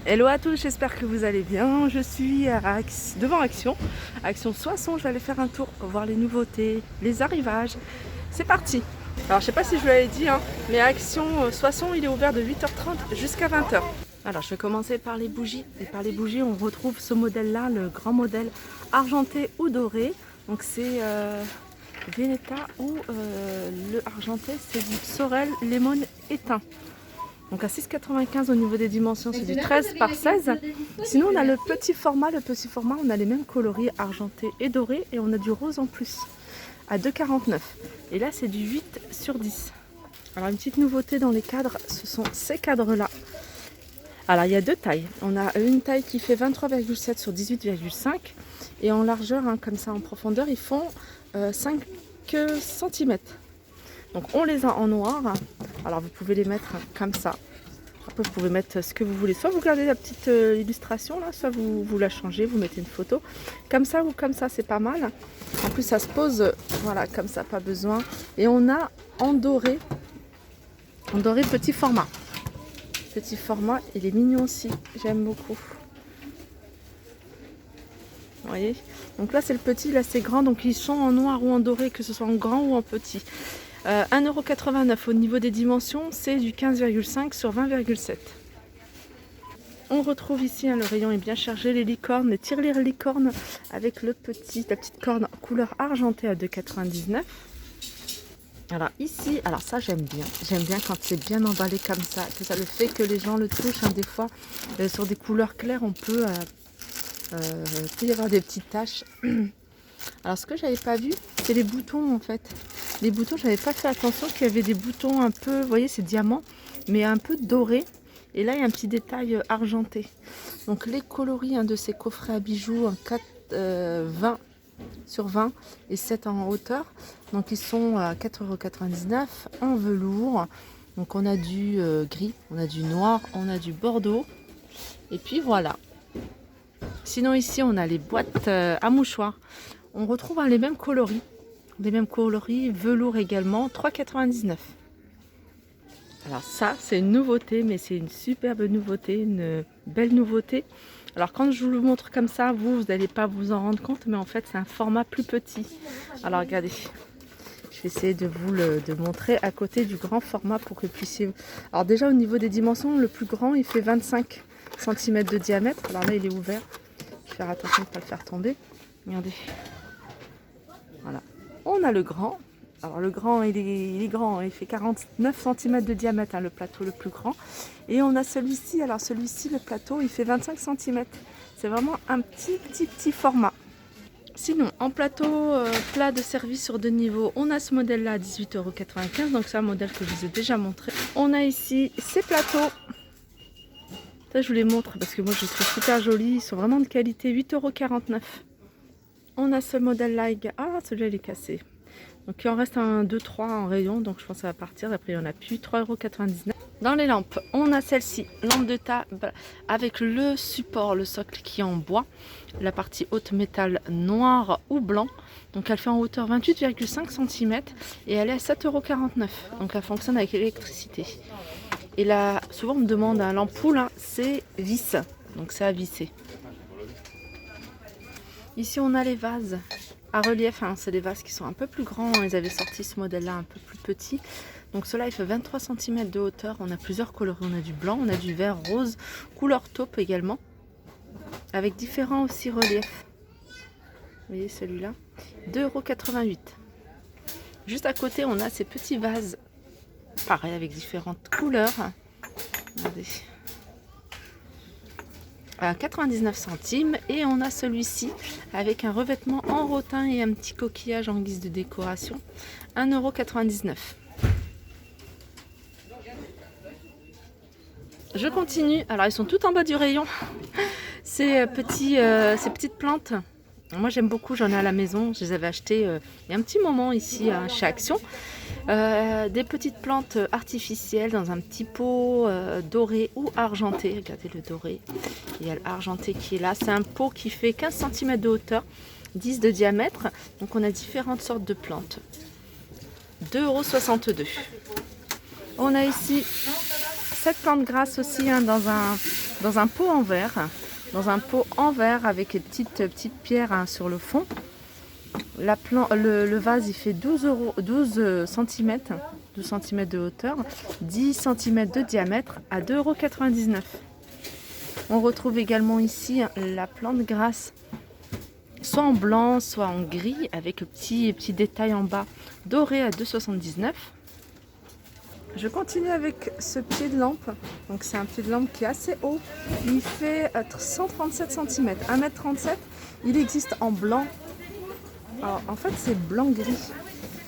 Hello à tous, j'espère que vous allez bien. Je suis devant Action Soissons. Je vais aller faire un tour pour voir les nouveautés, les arrivages. C'est parti. Alors je sais pas si je vous l'avais dit, mais Action Soissons, il est ouvert de 8h30 jusqu'à 20h. Alors je vais commencer par les bougies. Et par les bougies, on retrouve ce modèle-là, le grand modèle argenté ou doré. Donc c'est Veneta ou le argenté, c'est du Sorel Lemon éteint. Donc à 6,95 au niveau des dimensions, c'est du 13 par 16. Sinon on a le petit format. Le petit format, on a les mêmes coloris argentés et dorés et on a du rose en plus à 2,49. Et là c'est du 8 sur 10. Alors une petite nouveauté dans les cadres, ce sont ces cadres-là. Alors il y a deux tailles. On a une taille qui fait 23,7 sur 18,5 et en largeur, comme ça en profondeur, ils font 5 cm. Donc on les a en noir. Alors vous pouvez les mettre comme ça. Après vous pouvez mettre ce que vous voulez. Soit vous gardez la petite illustration là, soit vous la changez, vous mettez une photo. Comme ça ou comme ça, c'est pas mal. En plus ça se pose, voilà, comme ça, pas besoin. Et on a en doré petit format. Petit format, il est mignon aussi, j'aime beaucoup. Vous voyez? Donc là c'est le petit, là c'est grand. Donc ils sont en noir ou en doré, que ce soit en grand ou en petit. 1,89 € au niveau des dimensions, c'est du 15,5 sur 20,7. On retrouve ici, le rayon est bien chargé, les licornes, les tirelires licornes avec la petite corne couleur argentée à 2,99. Alors ici, alors ça j'aime bien quand c'est bien emballé comme ça, que ça le fait que les gens le touchent. Des fois, sur des couleurs claires, on peut y avoir des petites taches. Alors ce que j'avais pas vu, c'est les boutons en fait. Les boutons, j'avais pas fait attention qu'il y avait des boutons un peu, vous voyez, c'est diamant, mais un peu doré. Et là, il y a un petit détail argenté. Donc les coloris de ces coffrets à bijoux, 20 sur 20 et 7 en hauteur. Donc ils sont à 4,99 € en velours. Donc on a du gris, on a du noir, on a du bordeaux. Et puis voilà. Sinon ici, on a les boîtes à mouchoirs. On retrouve les mêmes coloris. Les mêmes coloris, velours également, 3,99 €. Alors ça, c'est une nouveauté, mais c'est une superbe nouveauté, une belle nouveauté. Alors quand je vous le montre comme ça, vous n'allez pas vous en rendre compte, mais en fait c'est un format plus petit. Alors regardez, je vais essayer de vous le montrer à côté du grand format pour que vous puissiez... Alors déjà au niveau des dimensions, le plus grand il fait 25 cm de diamètre. Alors là il est ouvert, je vais faire attention de ne pas le faire tomber. Regardez, voilà. On a le grand. Alors le grand, il est grand, il fait 49 cm de diamètre, le plateau le plus grand. Et on a celui-ci, alors celui-ci, le plateau, il fait 25 cm. C'est vraiment un petit format. Sinon, en plateau plat de service sur 2 niveaux, on a ce modèle-là à 18,95 €. Donc c'est un modèle que je vous ai déjà montré. On a ici ces plateaux. Ça, je vous les montre parce que moi, je les trouve super jolis. Ils sont vraiment de qualité, 8,49 €. On a ce modèle-là. Ah, celui-là, il est cassé. Donc il en reste un 2-3 en rayon, donc je pense que ça va partir. Après il n'y en a plus, 3,99 €. Dans les lampes, on a celle-ci, lampe de table avec le support, le socle qui est en bois. La partie haute métal noir ou blanc. Donc elle fait en hauteur 28,5 cm et elle est à 7,49 €. Donc elle fonctionne avec l'électricité. Et là, souvent on me demande l'ampoule, c'est vis, donc c'est à visser. Ici on a les vases à relief, c'est des vases qui sont un peu plus grands. Ils avaient sorti ce modèle là un peu plus petit. Donc cela il fait 23 cm de hauteur. On a plusieurs coloris, on a du blanc, on a du vert, rose, couleur taupe également, avec différents aussi reliefs. Vous voyez celui-là, 2,88 €. Juste à côté on a ces petits vases, pareil avec différentes couleurs. Regardez, à 99 centimes. Et on a celui-ci avec un revêtement en rotin et un petit coquillage en guise de décoration, 1,99 €. Je continue. Alors ils sont tout en bas du rayon. Ces petites plantes, moi j'aime beaucoup, j'en ai à la maison. Je les avais achetées il y a un petit moment ici chez Action. Des petites plantes artificielles dans un petit pot doré ou argenté. Regardez le doré, il y a l'argenté qui est là. C'est un pot qui fait 15 cm de hauteur, 10 de diamètre. Donc on a différentes sortes de plantes. 2,62 €. On a ici cette plante grasse aussi hein, dans un pot en verre. Dans un pot en verre avec des petites pierres hein, sur le fond. Le vase il fait 12 cm, 12 cm de hauteur, 10 cm de diamètre à 2,99 €. On retrouve également ici la plante grasse, soit en blanc, soit en gris, avec le petit détail en bas doré à 2,79 €. Je continue avec ce pied de lampe. Donc c'est un pied de lampe qui est assez haut. Il fait 137 cm, 1,37 m. Il existe en blanc. Alors, en fait c'est blanc-gris.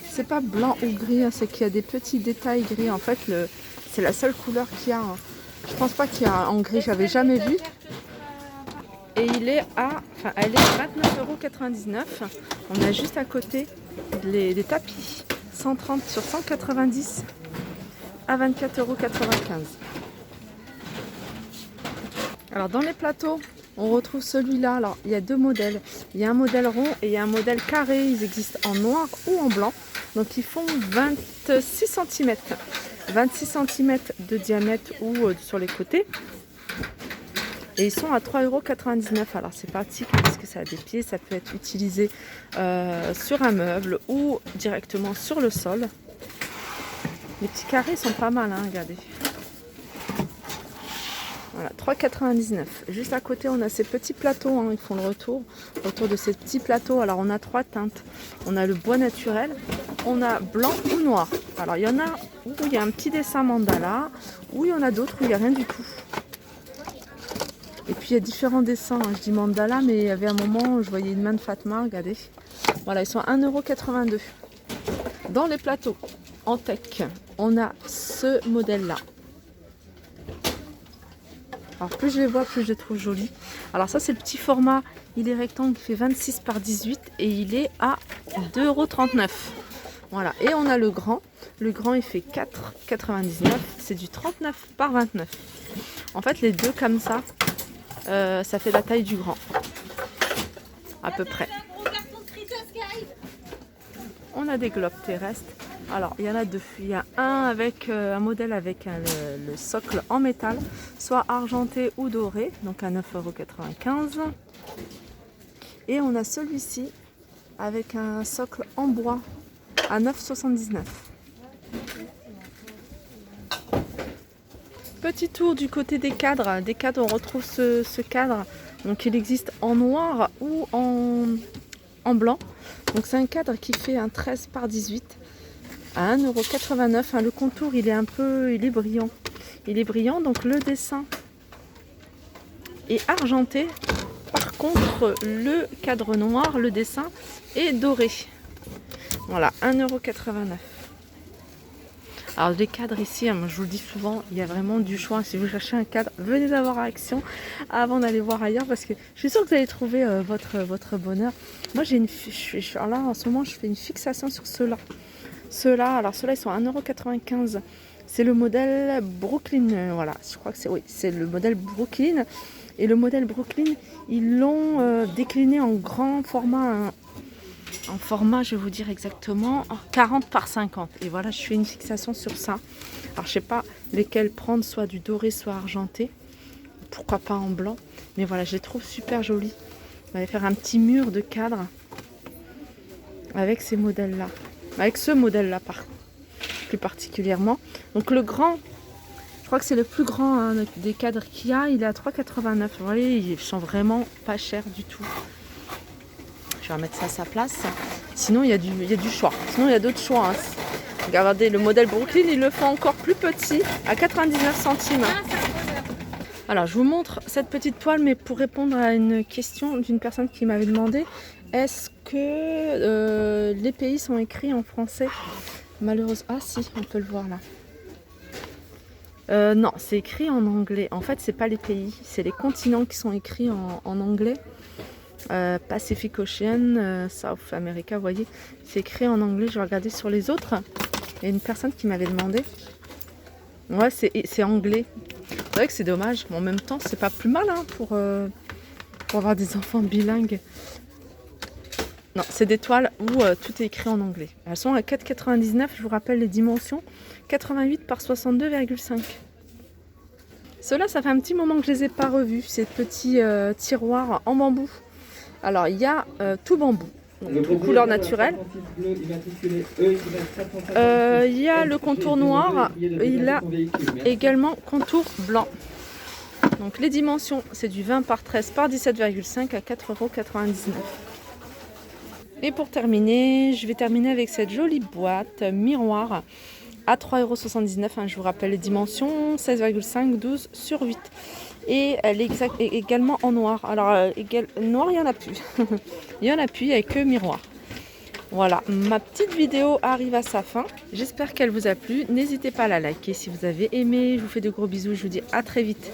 C'est pas blanc ou gris, hein, c'est qu'il y a des petits détails gris. En fait c'est la seule couleur qu'il y a. Hein. Je pense pas qu'il y a en gris, j'avais jamais vu. Et elle est à 29,99 €. On a juste à côté des tapis. 130 sur 190 à 24,95 €. Alors dans les plateaux, on retrouve celui-là. Alors il y a deux modèles. Il y a un modèle rond et il y a un modèle carré. Ils existent en noir ou en blanc. Donc ils font 26 cm. 26 cm de diamètre ou sur les côtés. Et ils sont à 3,99 €. Alors c'est pratique parce que ça a des pieds. Ça peut être utilisé sur un meuble ou directement sur le sol. Les petits carrés sont pas mal, hein, regardez. Voilà, 3,99 €. Juste à côté, on a ces petits plateaux, hein, ils font le retour. Autour de ces petits plateaux, alors on a trois teintes. On a le bois naturel, on a blanc ou noir. Alors il y en a où il y a un petit dessin mandala, ou il y en a d'autres où il n'y a rien du tout. Et puis il y a différents dessins, hein. Je dis mandala, mais il y avait un moment où je voyais une main de Fatma, regardez. Voilà, ils sont à 1,82 €. Dans les plateaux en tech, on a ce modèle-là. Alors plus je les vois, plus je les trouve jolis. Alors ça c'est le petit format, il est rectangle, il fait 26 par 18 et il est à 2,39 €. Voilà, et on a le grand. Le grand il fait 4,99 €, c'est du 39 par 29. En fait les deux comme ça, ça fait la taille du grand. À peu près. On a des globes terrestres. Alors, il y en a deux. Il y a un modèle avec le socle en métal, soit argenté ou doré, donc à 9,95 €. Et on a celui-ci avec un socle en bois à 9,79 €. Petit tour du côté des cadres. Des cadres, on retrouve ce cadre. Donc, il existe en noir ou en blanc. Donc, c'est un cadre qui fait un 13 par 18. À 1,89 €. Le contour il est brillant. Il est brillant, donc le dessin est argenté. Par contre, le cadre noir, le dessin est doré. Voilà, 1,89 €. Alors les cadres ici, hein, je vous le dis souvent, il y a vraiment du choix. Si vous cherchez un cadre, venez d'avoir Action avant d'aller voir ailleurs parce que je suis sûre que vous allez trouver votre bonheur. Moi là en ce moment je fais une fixation sur ceux-là. Ceux-là, ils sont à 1,95 €. C'est le modèle Brooklyn. Voilà, je crois que c'est le modèle Brooklyn. Et le modèle Brooklyn, ils l'ont décliné en grand format. En format, je vais vous dire exactement, 40 par 50. Et voilà, je fais une fixation sur ça. Alors, je sais pas lesquels prendre, soit du doré, soit argenté. Pourquoi pas en blanc. Mais voilà, je les trouve super jolis. On va faire un petit mur de cadre avec ces modèles-là. Avec ce modèle-là, plus particulièrement. Donc le grand, je crois que c'est le plus grand hein, des cadres qu'il y a. Il est à 3,89 €. Vous voyez, ils sont vraiment pas chers du tout. Je vais remettre ça à sa place. Sinon, il y a du choix. Sinon, il y a d'autres choix. Hein. Regardez, le modèle Brooklyn, ils le font encore plus petit, à 99 centimes. Alors, je vous montre cette petite toile, mais pour répondre à une question d'une personne qui m'avait demandé, est-ce que les pays sont écrits en français? Malheureusement, ah si, on peut le voir là. Non, c'est écrit en anglais. En fait, c'est pas les pays, c'est les continents qui sont écrits en anglais. Pacific Ocean, South America, vous voyez, c'est écrit en anglais. Je vais regarder sur les autres. Il y a une personne qui m'avait demandé. Ouais, c'est anglais. C'est vrai que c'est dommage, mais en même temps, c'est pas plus mal hein, pour avoir des enfants bilingues. Non, c'est des toiles où tout est écrit en anglais. Elles sont à 4,99 €. Je vous rappelle les dimensions. 88 par 62,5. Ceux-là, ça fait un petit moment que je les ai pas revus, ces petits tiroirs en bambou. Alors, il y a tout bambou, donc couleur naturelle. Il y a le contour noir, il a également contour blanc. Donc les dimensions, c'est du 20 par 13 par 17,5 à 4,99 €. Et pour terminer, je vais terminer avec cette jolie boîte miroir à 3,79 €. Je vous rappelle les dimensions, 16,5, 12 sur 8. Et elle est également en noir. Alors, noir, il n'y en a plus. Il n'y en a plus, il n'y a que miroir. Voilà, ma petite vidéo arrive à sa fin. J'espère qu'elle vous a plu. N'hésitez pas à la liker si vous avez aimé. Je vous fais de gros bisous. Je vous dis à très vite.